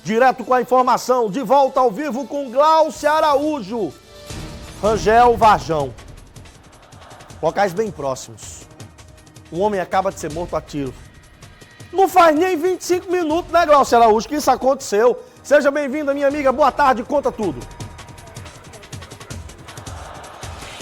Direto com a informação, de volta ao vivo com Glaucia Araújo. Rangel, Varjão. Locais bem próximos. Um homem acaba de ser morto a tiro. Não faz nem 25 minutos, né, Glaucia Araújo, que isso aconteceu. Seja bem-vinda, minha amiga. Boa tarde, conta tudo.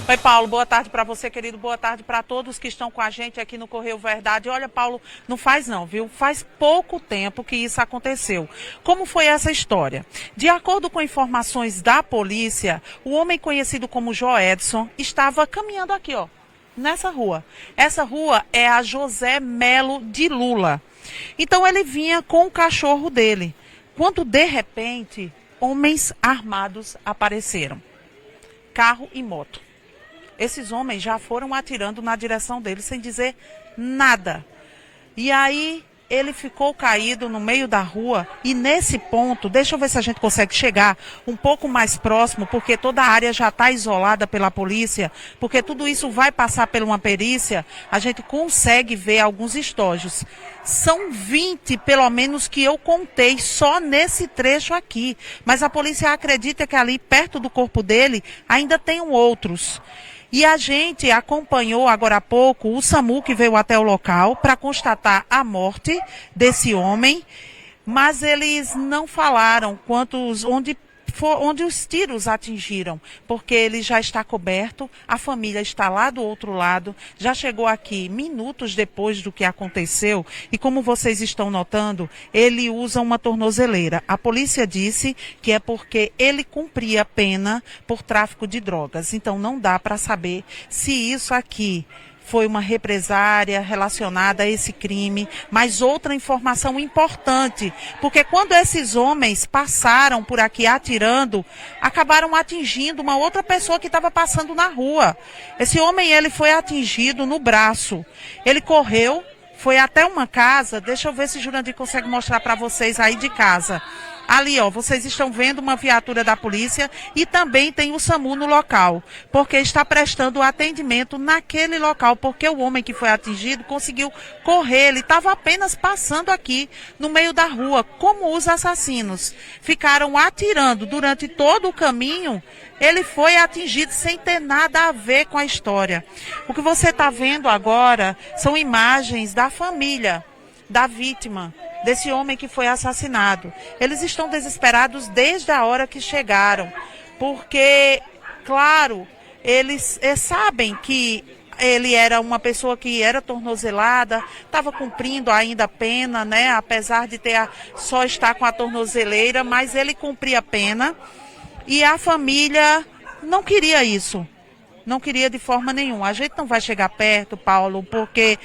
Oi, Paulo, boa tarde para você, querido, boa tarde para todos que estão com a gente aqui no Correio Verdade. Olha, Paulo, não faz não, viu? Faz pouco tempo que isso aconteceu. Como foi essa história? De acordo com informações da polícia, o homem conhecido como Joedson estava caminhando aqui, ó, nessa rua. Essa rua é a José Melo de Lula. Então ele vinha com o cachorro dele, quando de repente homens armados apareceram, carro e moto. Esses homens já foram atirando na direção dele sem dizer nada. E aí ele ficou caído no meio da rua e nesse ponto, deixa eu ver se a gente consegue chegar um pouco mais próximo, porque toda a área já está isolada pela polícia, porque tudo isso vai passar por uma perícia, a gente consegue ver alguns estojos. São 20, pelo menos, que eu contei só nesse trecho aqui, mas a polícia acredita que ali perto do corpo dele ainda tem outros. E a gente acompanhou agora há pouco o SAMU que veio até o local para constatar a morte desse homem, mas eles não falaram onde os tiros atingiram, porque ele já está coberto, a família está lá do outro lado, já chegou aqui minutos depois do que aconteceu e como vocês estão notando, ele usa uma tornozeleira. A polícia disse que é porque ele cumpria pena por tráfico de drogas, então não dá para saber se isso aqui foi uma represária relacionada a esse crime, mas outra informação importante, porque quando esses homens passaram por aqui atirando, acabaram atingindo uma outra pessoa que estava passando na rua. Esse homem, ele foi atingido no braço, ele correu, foi até uma casa, deixa eu ver se Jurandir consegue mostrar para vocês aí de casa. Ali, ó, vocês estão vendo uma viatura da polícia e também tem o SAMU no local, porque está prestando atendimento naquele local, porque o homem que foi atingido conseguiu correr, ele estava apenas passando aqui no meio da rua, como os assassinos ficaram atirando durante todo o caminho, ele foi atingido sem ter nada a ver com a história. O que você está vendo agora são imagens da família da vítima, desse homem que foi assassinado. Eles estão desesperados desde a hora que chegaram, porque, claro, eles sabem que ele era uma pessoa que era tornozelada, estava cumprindo ainda a pena, né? Apesar de só estar com a tornozeleira, mas ele cumpria a pena e a família não queria isso, não queria de forma nenhuma. A gente não vai chegar perto, Paulo, porque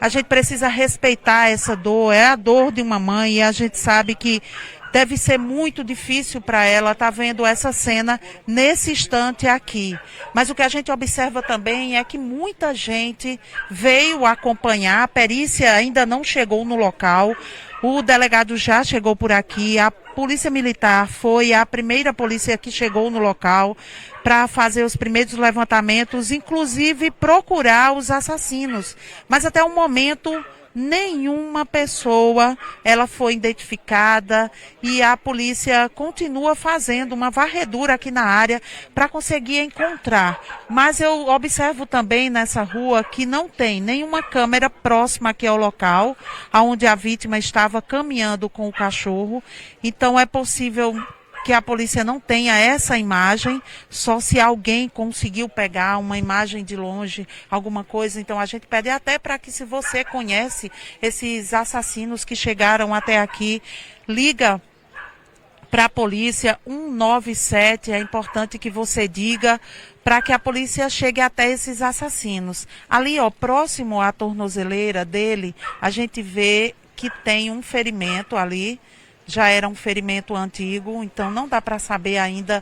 a gente precisa respeitar essa dor, é a dor de uma mãe e a gente sabe que deve ser muito difícil para ela estar vendo essa cena nesse instante aqui. Mas o que a gente observa também é que muita gente veio acompanhar, a perícia ainda não chegou no local, o delegado já chegou por aqui, a Polícia Militar foi a primeira polícia que chegou no local para fazer os primeiros levantamentos, inclusive procurar os assassinos. Mas até o momento, nenhuma pessoa ela foi identificada e a polícia continua fazendo uma varredura aqui na área para conseguir encontrar. Mas eu observo também nessa rua que não tem nenhuma câmera próxima aqui ao local, onde a vítima estava caminhando com o cachorro. Então é possível que a polícia não tenha essa imagem, só se alguém conseguiu pegar uma imagem de longe, alguma coisa. Então a gente pede até para que, se você conhece esses assassinos que chegaram até aqui, liga para a polícia 197, é importante que você diga para que a polícia chegue até esses assassinos. Ali, ó, próximo à tornozeleira dele, a gente vê que tem um ferimento ali, já era um ferimento antigo, então não dá para saber ainda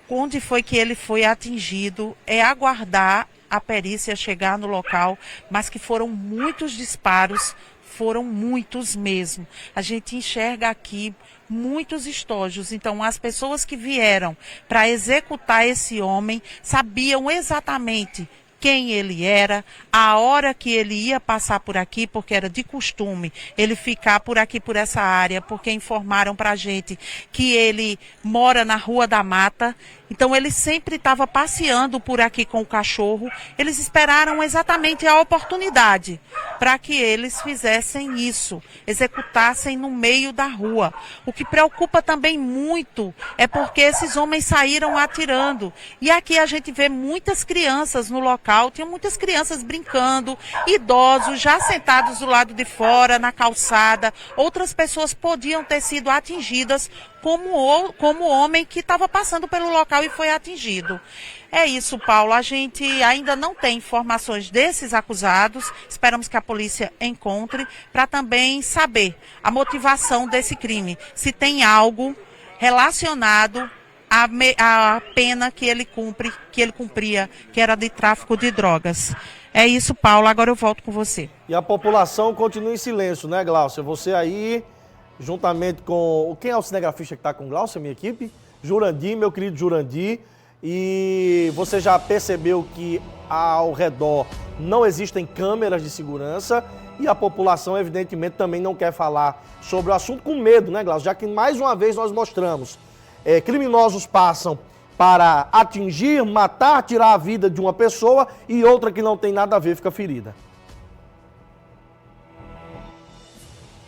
onde foi que ele foi atingido. É aguardar a perícia chegar no local, mas que foram muitos disparos, foram muitos mesmo. A gente enxerga aqui muitos estojos, então as pessoas que vieram para executar esse homem sabiam exatamente quem ele era, a hora que ele ia passar por aqui, porque era de costume ele ficar por aqui, por essa área, porque informaram pra gente que ele mora na Rua da Mata. Então ele sempre estava passeando por aqui com o cachorro. Eles esperaram exatamente a oportunidade para que eles fizessem isso, executassem no meio da rua. O que preocupa também muito é porque esses homens saíram atirando. E aqui a gente vê muitas crianças no local, tinha muitas crianças brincando, idosos já sentados do lado de fora, na calçada. Outras pessoas podiam ter sido atingidas como o homem que estava passando pelo local e foi atingido. É isso, Paulo. A gente ainda não tem informações desses acusados. Esperamos que a polícia encontre para também saber a motivação desse crime. Se tem algo relacionado à pena que ele cumpria, que era de tráfico de drogas. É isso, Paulo. Agora eu volto com você. E a população continua em silêncio, né, Glaucia? Você aí, juntamente com... Quem é o cinegrafista que está com Glaucia, minha equipe? Jurandir, meu querido Jurandir. E você já percebeu que ao redor não existem câmeras de segurança e a população, evidentemente, também não quer falar sobre o assunto com medo, né, Glaucia? Já que mais uma vez nós mostramos, criminosos passam para atingir, matar, tirar a vida de uma pessoa e outra que não tem nada a ver fica ferida.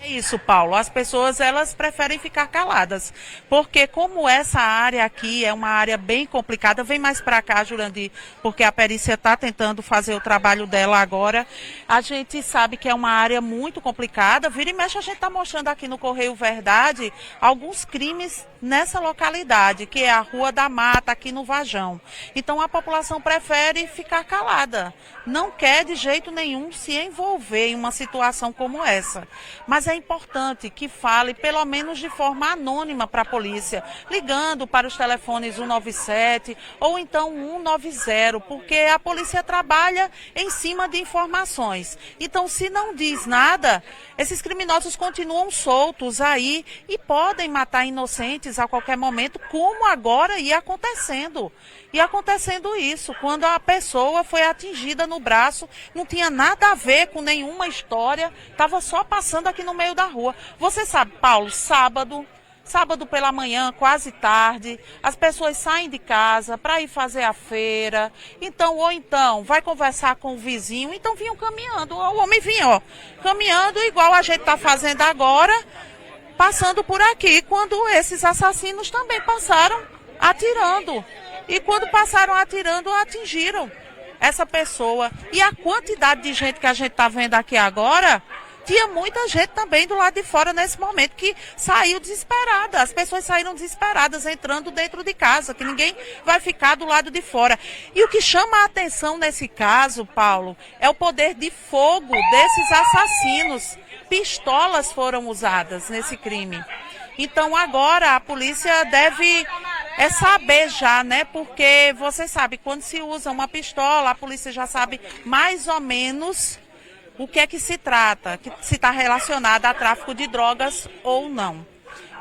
É isso, Paulo. As pessoas, elas preferem ficar caladas, porque como essa área aqui é uma área bem complicada, vem mais para cá, Jurandir, porque a perícia está tentando fazer o trabalho dela agora. A gente sabe que é uma área muito complicada. Vira e mexe, a gente está mostrando aqui no Correio Verdade alguns crimes nessa localidade, que é a Rua da Mata, aqui no Vajão. Então a população prefere ficar calada, não quer de jeito nenhum se envolver em uma situação como essa. Mas é importante que fale, pelo menos de forma anônima, para a polícia, ligando para os telefones 197 ou então 190, porque a polícia trabalha em cima de informações. Então, se não diz nada, esses criminosos continuam soltos aí e podem matar inocentes a qualquer momento, como agora ia acontecendo. E acontecendo isso, quando a pessoa foi atingida no braço, não tinha nada a ver com nenhuma história, estava só passando aqui no meio da rua. Você sabe, Paulo, sábado pela manhã, quase tarde, as pessoas saem de casa para ir fazer a feira, ou então vai conversar com o vizinho, então vinham caminhando, o homem vinha, caminhando igual a gente está fazendo agora, passando por aqui, quando esses assassinos também passaram atirando. E quando passaram atirando, atingiram essa pessoa. E a quantidade de gente que a gente está vendo aqui agora, tinha muita gente também do lado de fora nesse momento que saiu desesperada. As pessoas saíram desesperadas, entrando dentro de casa, que ninguém vai ficar do lado de fora. E o que chama a atenção nesse caso, Paulo, é o poder de fogo desses assassinos. Pistolas foram usadas nesse crime. Então agora a polícia deve saber já, né? Porque você sabe, quando se usa uma pistola, a polícia já sabe mais ou menos o que é que se trata, que se está relacionado a tráfico de drogas ou não.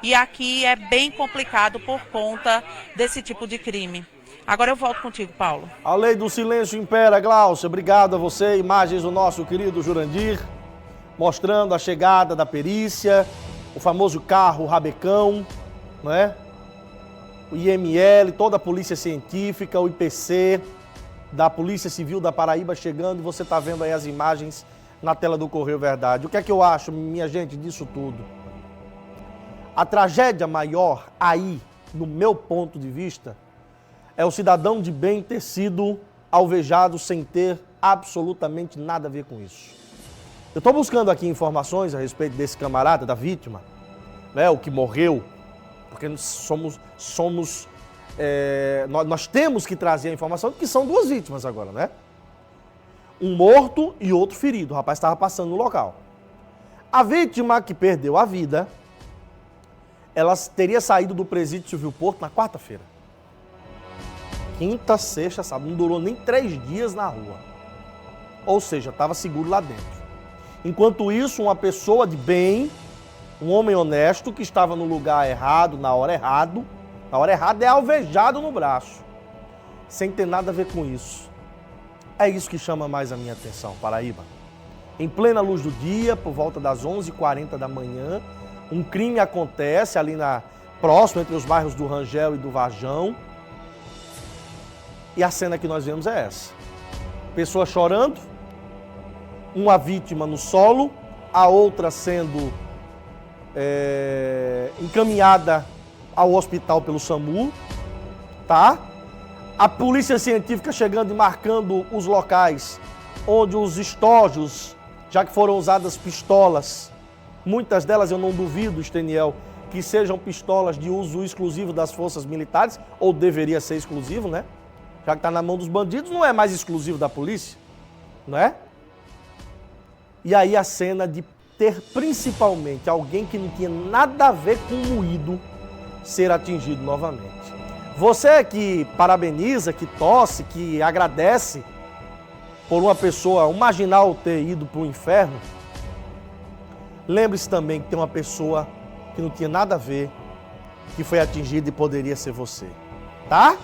E aqui é bem complicado por conta desse tipo de crime. Agora eu volto contigo, Paulo. A lei do silêncio impera, Glaucia. Obrigado a você. Imagens do nosso querido Jurandir, mostrando a chegada da perícia, o famoso carro Rabecão, né? O IML, toda a Polícia Científica, o IPC, da Polícia Civil da Paraíba chegando, e você está vendo aí as imagens na tela do Correio Verdade. O que é que eu acho, minha gente, disso tudo? A tragédia maior aí, no meu ponto de vista, é o cidadão de bem ter sido alvejado sem ter absolutamente nada a ver com isso. Eu estou buscando aqui informações a respeito desse camarada, da vítima, né, o que morreu, porque nós temos que trazer a informação de que são duas vítimas agora, né? Um morto e outro ferido. O rapaz estava passando no local. A vítima que perdeu a vida, ela teria saído do presídio Silvio Porto na quarta-feira. Quinta, sexta, sábado. Não durou nem 3 dias na rua. Ou seja, estava seguro lá dentro. Enquanto isso, uma pessoa de bem, um homem honesto que estava no lugar errado, na hora errada, é alvejado no braço, sem ter nada a ver com isso. É isso que chama mais a minha atenção, Paraíba. Em plena luz do dia, por volta das 11h40 da manhã, um crime acontece ali próximo entre os bairros do Rangel e do Varjão. E a cena que nós vemos é essa. Pessoa chorando, uma vítima no solo, a outra sendo encaminhada ao hospital pelo SAMU, tá? A polícia científica chegando e marcando os locais onde os estojos, já que foram usadas pistolas, muitas delas eu não duvido, Esteniel, que sejam pistolas de uso exclusivo das forças militares, ou deveria ser exclusivo, né? Já que está na mão dos bandidos, não é mais exclusivo da polícia, não é? E aí a cena de ter principalmente alguém que não tinha nada a ver com o moído ser atingido novamente. Você que parabeniza, que torce, que agradece por uma pessoa, um marginal ter ido para o inferno, lembre-se também que tem uma pessoa que não tinha nada a ver, que foi atingida e poderia ser você, tá?